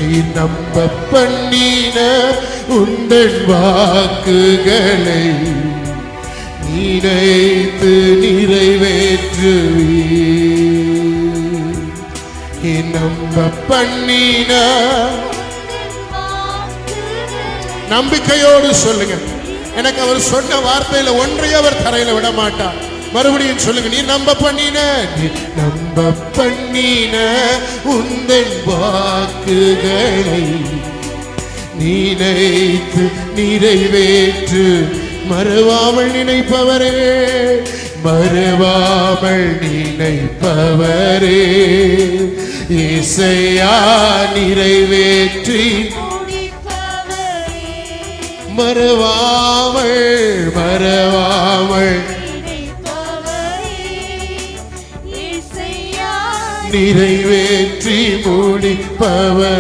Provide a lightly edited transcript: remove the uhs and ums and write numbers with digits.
நீ நம்ப பண்ணின உந்தன் வாக்குகளை நினைத்து நிறைவேற்றுவீர். நீ நம்ப பண்ணின நம்பிக்கையோடு சொல்லுங்க. எனக்கு அவர் சொன்ன வார்த்தையில ஒன்றையும் அவர் தரையில விட மாட்டார். மறுபடியும் சொல்லுங்க. நீ நம்ப பண்ணின உந்தன் வாக்குகளை நினைத்து நிறைவேற்று. மறவாமல் நினைப்பவரே, மறவாமல் நினைப்பவரே, இசையா நிறைவேற்றி மறவாமல் மறவாமல் நிறைவேற்றி முடிப்பவர்.